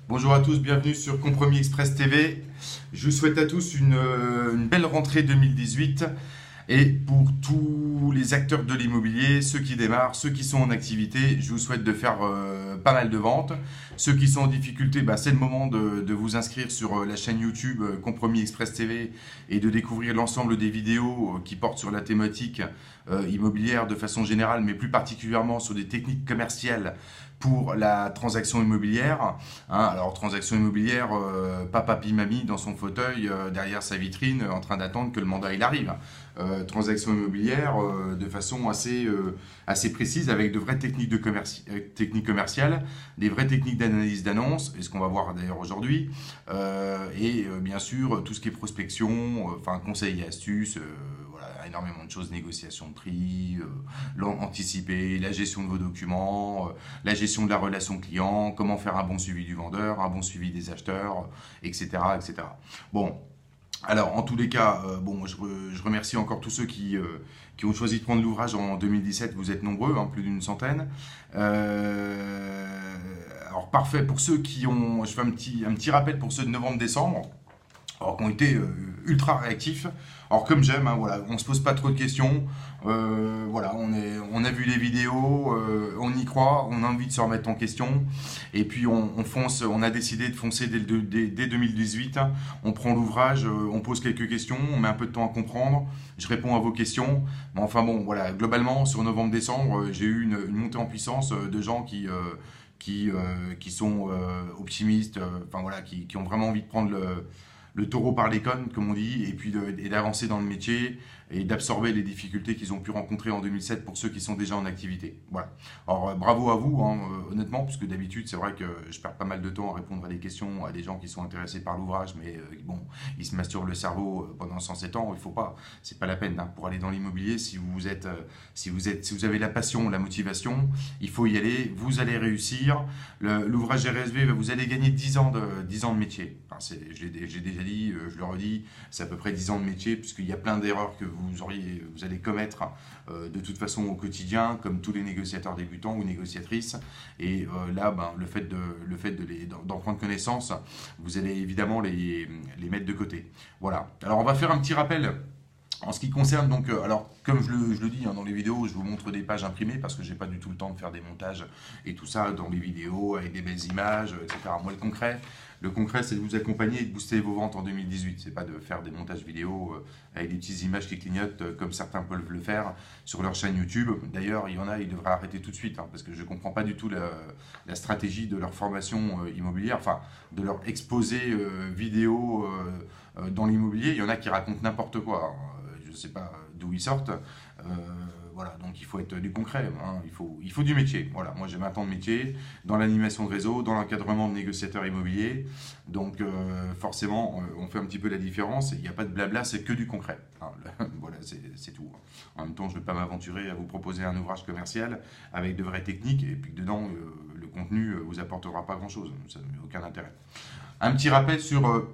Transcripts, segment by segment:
Bonjour à tous, bienvenue sur Compromis Express TV. Je vous souhaite à tous une belle rentrée 2018 et pour tous les acteurs de l'immobilier, ceux qui démarrent, ceux qui sont en activité, je vous souhaite de faire pas mal de ventes. Ceux qui sont en difficulté, c'est le moment de vous inscrire sur la chaîne YouTube Compromis Express TV et de découvrir l'ensemble des vidéos qui portent sur la thématique immobilière de façon générale, mais plus particulièrement sur des techniques commerciales pour la transaction immobilière. Alors, transaction immobilière, papi mamie dans son fauteuil, derrière sa vitrine, en train d'attendre que le mandat il arrive. Transaction immobilière de façon assez précise, avec de vraies techniques, techniques commerciales, des vraies techniques d'analyse d'annonce, et ce qu'on va voir d'ailleurs aujourd'hui, bien sûr tout ce qui est prospection, conseils et astuces, voilà, énormément de choses, négociation de prix, anticiper, la gestion de vos documents, la gestion de la relation client, comment faire un bon suivi du vendeur, un bon suivi des acheteurs, etc. etc. Bon, alors en tous les cas, je remercie encore tous ceux qui ont choisi de prendre l'ouvrage en 2017, vous êtes nombreux, plus d'une centaine. Alors parfait, pour ceux qui ont, je fais un petit rappel pour ceux de novembre-décembre, alors qui ont été ultra réactifs. Alors comme j'aime, voilà, on se pose pas trop de questions. Voilà, on a vu les vidéos, on y croit, on a envie de se remettre en question. Et puis on fonce, on a décidé de foncer dès 2018. On prend l'ouvrage, on pose quelques questions, on met un peu de temps à comprendre. Je réponds à vos questions. Mais enfin bon, voilà, globalement sur novembre-décembre, j'ai eu une montée en puissance de gens qui sont optimistes, voilà, qui ont vraiment envie de prendre le taureau par les cornes, comme on dit, et puis d'avancer dans le métier et d'absorber les difficultés qu'ils ont pu rencontrer en 2007 pour ceux qui sont déjà en activité. Voilà. Alors bravo à vous, honnêtement, puisque d'habitude c'est vrai que je perds pas mal de temps à répondre à des questions à des gens qui sont intéressés par l'ouvrage, mais bon, ils se masturbent le cerveau pendant 107 ans, il faut pas, c'est pas la peine pour aller dans l'immobilier. Si vous avez la passion, la motivation, il faut y aller, vous allez réussir. L'ouvrage RSV, vous allez gagner 10 ans de métier. J'ai déjà dit, je le redis, c'est à peu près 10 ans de métier, puisqu'il y a plein d'erreurs que vous allez commettre de toute façon au quotidien, comme tous les négociateurs débutants ou négociatrices. Et là, le fait d'en prendre connaissance, vous allez évidemment les mettre de côté. Voilà. Alors on va faire un petit rappel. En ce qui concerne donc, alors comme je le dis dans les vidéos, je vous montre des pages imprimées parce que j'ai pas du tout le temps de faire des montages et tout ça dans les vidéos avec des belles images, etc. Moi le concret c'est de vous accompagner et de booster vos ventes en 2018. C'est pas de faire des montages vidéo avec des petites images qui clignotent comme certains peuvent le faire sur leur chaîne YouTube. D'ailleurs, il y en a, ils devraient arrêter tout de suite parce que je comprends pas du tout la stratégie de leur formation immobilière, de leur exposé vidéo dans l'immobilier. Il y en a qui racontent n'importe quoi. Je ne sais pas d'où ils sortent. Voilà, donc il faut être du concret, il faut du métier. Voilà, moi j'ai 20 ans de métier dans l'animation de réseau, dans l'encadrement de négociateurs immobiliers. Donc forcément, on fait un petit peu la différence. Il n'y a pas de blabla, c'est que du concret. Voilà, c'est tout. En même temps, je ne vais pas m'aventurer à vous proposer un ouvrage commercial avec de vraies techniques et puis que dedans, le contenu vous apportera pas grand-chose. Ça n'a aucun intérêt. Un petit rappel sur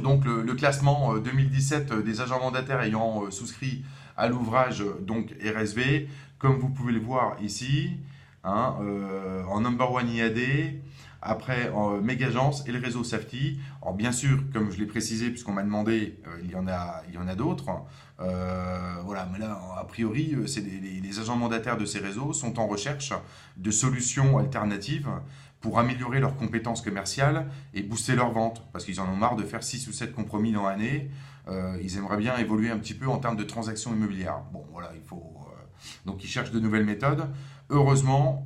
donc le classement 2017 des agents mandataires ayant souscrit à l'ouvrage donc RSV, comme vous pouvez le voir ici, en number one IAD, après en Megagence et le réseau Safety. Alors bien sûr, comme je l'ai précisé, puisqu'on m'a demandé, il y en a d'autres. Voilà, mais là, a priori, les agents mandataires de ces réseaux sont en recherche de solutions alternatives pour améliorer leurs compétences commerciales et booster leurs ventes, parce qu'ils en ont marre de faire 6 ou 7 compromis dans l'année. Ils aimeraient bien évoluer un petit peu en termes de transactions immobilières. Bon, voilà, donc ils cherchent de nouvelles méthodes. Heureusement,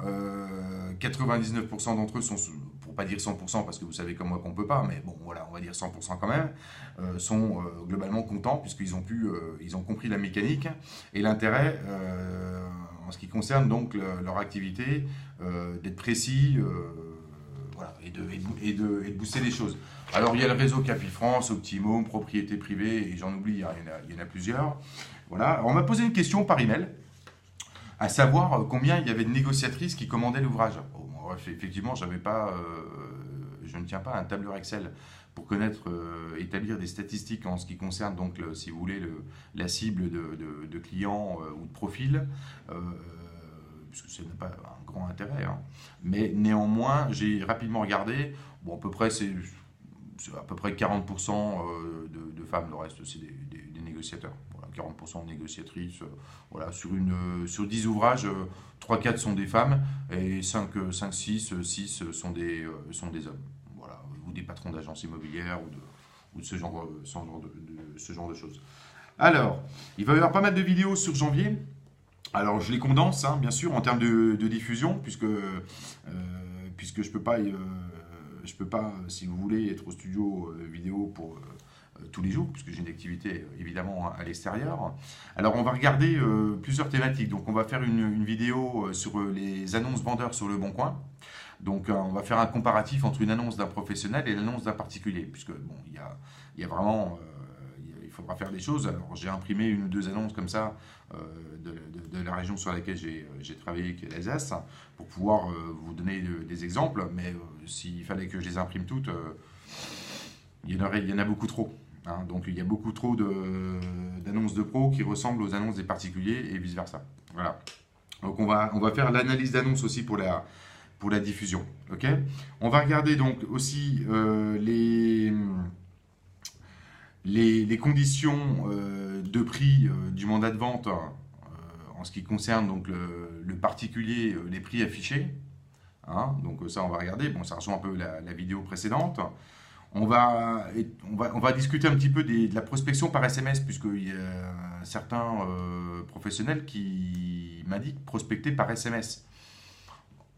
99% d'entre eux sont, pour pas dire 100%, parce que vous savez comme moi qu'on peut pas, mais bon, voilà, on va dire 100% quand même, sont globalement contents, puisqu'ils ils ont compris la mécanique et l'intérêt en ce qui concerne donc leur activité, d'être précis, voilà, et de booster les choses. Alors il y a le réseau Capifrance, Optimum, propriété privée, et j'en oublie, il y en a plusieurs. Voilà. Alors, on m'a posé une question par email, à savoir combien il y avait de négociatrices qui commandaient l'ouvrage. Bon, moi, effectivement, je ne tiens pas à un tableur Excel pour connaître, établir des statistiques en ce qui concerne, donc, si vous voulez, la cible de clients ou de profil. Puisque ce n'est pas, grand intérêt, hein. Mais néanmoins, j'ai rapidement regardé, bon, à peu près, c'est à peu près 40% de femmes, le reste, c'est des négociateurs. Voilà, 40% de négociatrices. Voilà, sur 10 ouvrages, 3-4 sont des femmes et 5-6 sont des hommes. Voilà, ou des patrons d'agences immobilières ou de ce genre de choses. Alors, il va y avoir pas mal de vidéos sur janvier. Alors, je les condense, hein, bien sûr, en termes de diffusion, puisque je peux pas, si vous voulez, être au studio vidéo pour tous les jours, puisque j'ai une activité évidemment à l'extérieur. Alors, on va regarder plusieurs thématiques. Donc, on va faire une vidéo sur les annonces vendeurs sur le Bon Coin. Donc, on va faire un comparatif entre une annonce d'un professionnel et l'annonce d'un particulier, puisque bon, il y a vraiment, il faudra faire des choses. Alors, j'ai imprimé une ou deux annonces comme ça de la région sur laquelle j'ai travaillé, qui est l'Alsace, pour pouvoir vous donner des exemples. Mais s'il fallait que je les imprime toutes, il y en a beaucoup trop, hein. Donc, il y a beaucoup trop d'annonces de pros qui ressemblent aux annonces des particuliers et vice-versa. Voilà. Donc, on va faire l'analyse d'annonce aussi pour la diffusion. Ok. On va regarder donc aussi les conditions de prix du mandat de vente en ce qui concerne donc le particulier, les prix affichés. Hein, donc ça, on va regarder. Bon, ça rejoint un peu la vidéo précédente. On va discuter un petit peu de la prospection par SMS, puisqu'il y a certains professionnels qui m'indiquent prospecter par SMS.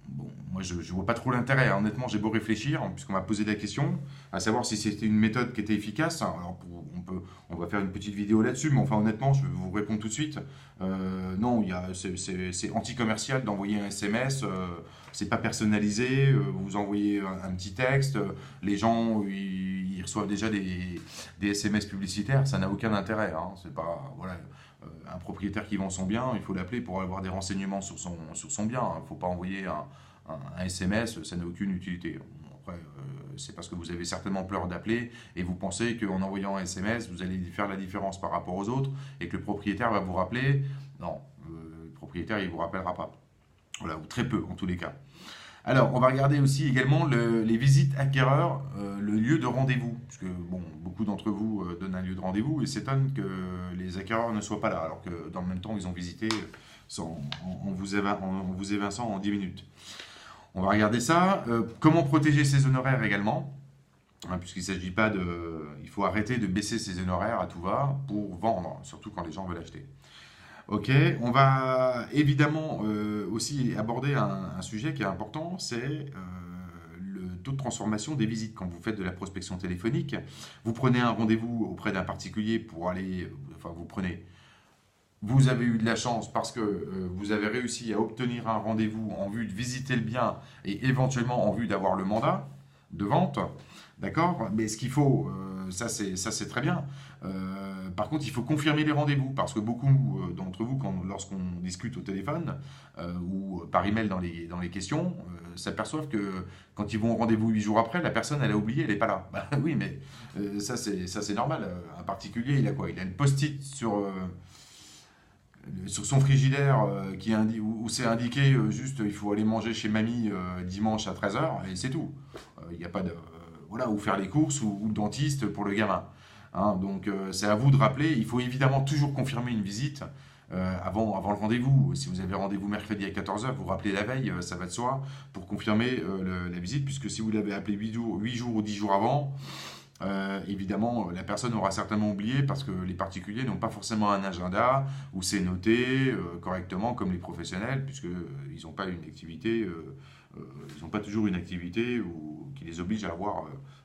Bon, moi, je ne vois pas trop l'intérêt, hein. Honnêtement, j'ai beau réfléchir, puisqu'on m'a posé la question, à savoir si c'était une méthode qui était efficace. Alors, on va faire une petite vidéo là-dessus, mais enfin, honnêtement, je vais vous répondre tout de suite. Non, c'est anti-commercial d'envoyer un SMS. C'est pas personnalisé. Vous envoyez un petit texte. Les gens, ils reçoivent déjà des SMS publicitaires. Ça n'a aucun intérêt, hein. C'est pas, voilà. Un propriétaire qui vend son bien, il faut l'appeler pour avoir des renseignements sur son bien. Il ne faut pas envoyer un SMS, ça n'a aucune utilité. Après, c'est parce que vous avez certainement peur d'appeler et vous pensez qu'en envoyant un SMS, vous allez faire la différence par rapport aux autres et que le propriétaire va vous rappeler. Non, le propriétaire, il ne vous rappellera pas. Voilà, ou très peu en tous les cas. Alors, on va regarder aussi également les visites acquéreurs, le lieu de rendez-vous. Parce que, bon, beaucoup d'entre vous donnent un lieu de rendez-vous et s'étonnent que les acquéreurs ne soient pas là, alors que dans le même temps, ils ont visité en vous évinçant en 10 minutes. On va regarder ça. Comment protéger ses honoraires également, hein, puisqu'il ne s'agit pas de... Il faut arrêter de baisser ses honoraires à tout va pour vendre, surtout quand les gens veulent acheter. Ok, on va évidemment aussi aborder un sujet qui est important, c'est le taux de transformation des visites. Quand vous faites de la prospection téléphonique, vous prenez un rendez-vous auprès d'un particulier pour aller, enfin vous avez eu de la chance parce que vous avez réussi à obtenir un rendez-vous en vue de visiter le bien et éventuellement en vue d'avoir le mandat de vente, d'accord? Mais ce qu'il faut, ça c'est très bien. Par contre, il faut confirmer les rendez-vous parce que beaucoup d'entre vous, lorsqu'on discute au téléphone ou par email dans les questions, s'aperçoivent que quand ils vont au rendez-vous 8 jours après, la personne elle a oublié, elle n'est pas là. Bah, oui, mais ça c'est normal. Un particulier, il a quoi? Il a une post-it sur son frigidaire où c'est indiqué juste il faut aller manger chez mamie dimanche à 13h et c'est tout. Il n'y a pas de... voilà, ou faire les courses ou le dentiste pour le gamin. Hein, donc c'est à vous de rappeler, il faut évidemment toujours confirmer une visite avant le rendez-vous. Si vous avez rendez-vous mercredi à 14h, vous rappelez la veille, ça va de soi, pour confirmer la visite, puisque si vous l'avez appelé 8 jours ou 10 jours avant, évidemment, la personne aura certainement oublié parce que les particuliers n'ont pas forcément un agenda où c'est noté correctement comme les professionnels, puisqu'ils n'ont pas une activité, ils n'ont pas toujours une activité qui les oblige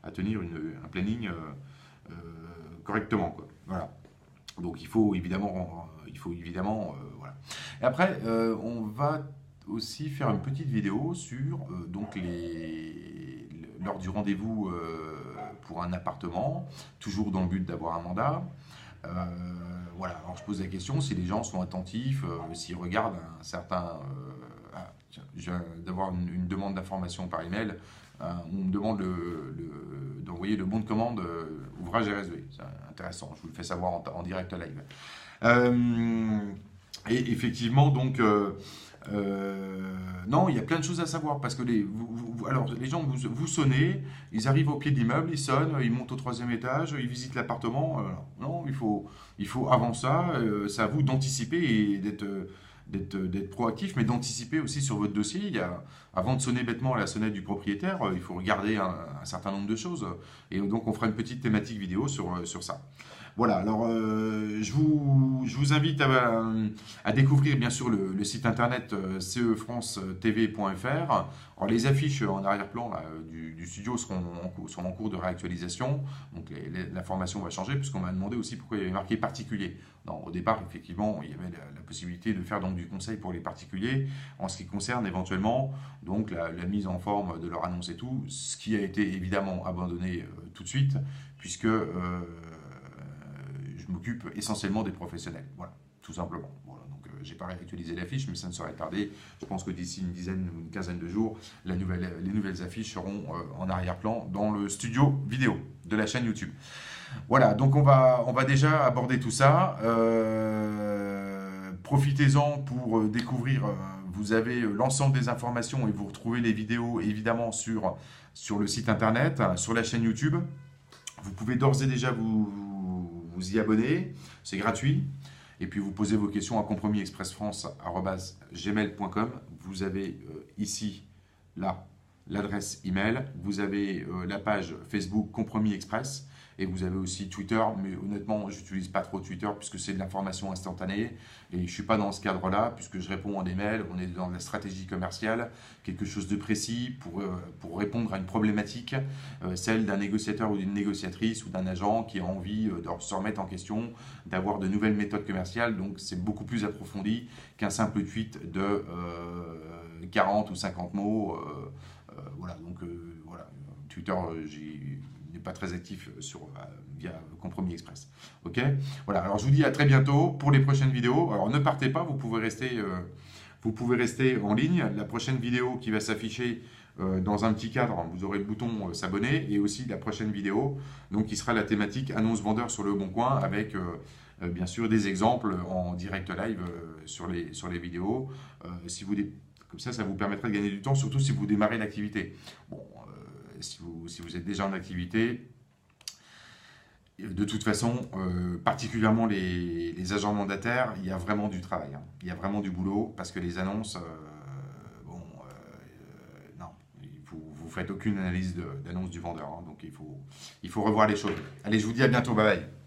à tenir un planning correctement, quoi. Voilà. Donc il faut évidemment, voilà. Et après, on va aussi faire une petite vidéo sur donc lors du rendez-vous pour un appartement, toujours dans le but d'avoir un mandat. Voilà, alors je pose la question si les gens sont attentifs, s'ils regardent un certain... tiens, je viens d'avoir une demande d'information par email. On me demande d'envoyer le bon de commande ouvrage RSV. C'est intéressant, je vous le fais savoir en direct live. Et effectivement, donc, Non, il y a plein de choses à savoir parce que alors, les gens, vous sonnez, ils arrivent au pied de l'immeuble, ils sonnent, ils montent au troisième étage, ils visitent l'appartement. Non, il faut avant ça, c'est à vous d'anticiper et d'être proactif, mais d'anticiper aussi sur votre dossier. Avant de sonner bêtement à la sonnette du propriétaire, il faut regarder un certain nombre de choses. Et donc, on fera une petite thématique vidéo sur ça. Voilà, alors je vous invite à découvrir bien sûr le site internet cefrancetv.fr. Alors les affiches en arrière-plan là, du studio sont en cours de réactualisation, donc l'information va changer puisqu'on m'a demandé aussi pourquoi il y avait marqué particulier. Non, au départ, effectivement, il y avait la possibilité de faire donc du conseil pour les particuliers en ce qui concerne éventuellement donc la mise en forme de leur annonce et tout, ce qui a été évidemment abandonné tout de suite puisque je m'occupe essentiellement des professionnels. Voilà, tout simplement. Voilà, donc j'ai pas réactualisé l'affiche, mais ça ne saurait tarder. Je pense que d'ici une dizaine ou une quinzaine de jours, les nouvelles affiches seront en arrière-plan dans le studio vidéo de la chaîne YouTube. Voilà, donc on va déjà aborder tout ça. Profitez-en pour découvrir. Vous avez l'ensemble des informations et vous retrouvez les vidéos évidemment sur le site internet, sur la chaîne YouTube. Vous pouvez d'ores et déjà vous y abonner, c'est gratuit. Et puis vous posez vos questions à compromisexpressfrance@gmail.com. Vous avez ici, là, l'adresse email. Vous avez la page Facebook Compromis Express. Et vous avez aussi Twitter, mais honnêtement, je n'utilise pas trop Twitter puisque c'est de l'information instantanée. Et je ne suis pas dans ce cadre-là puisque je réponds à des mails. On est dans la stratégie commerciale, quelque chose de précis pour répondre à une problématique, celle d'un négociateur ou d'une négociatrice ou d'un agent qui a envie de se remettre en question, d'avoir de nouvelles méthodes commerciales. Donc c'est beaucoup plus approfondi qu'un simple tweet de 40 ou 50 mots. Voilà, donc voilà, Twitter, n'est pas très actif via Compromis Express. Ok. Voilà. Alors je vous dis à très bientôt pour les prochaines vidéos. Alors ne partez pas, vous pouvez rester en ligne. La prochaine vidéo qui va s'afficher dans un petit cadre, vous aurez le bouton s'abonner et aussi la prochaine vidéo, donc qui sera la thématique annonce vendeur sur le Bon Coin avec bien sûr des exemples en direct live sur les vidéos. Comme ça vous permettra de gagner du temps, surtout si vous démarrez l'activité. Bon, si vous êtes déjà en activité, de toute façon, particulièrement les agents mandataires, il y a vraiment du travail. Hein. Il y a vraiment du boulot parce que les annonces, non, vous ne faites aucune analyse d'annonce du vendeur. Hein, donc il faut revoir les choses. Allez, je vous dis à bientôt. Bye bye.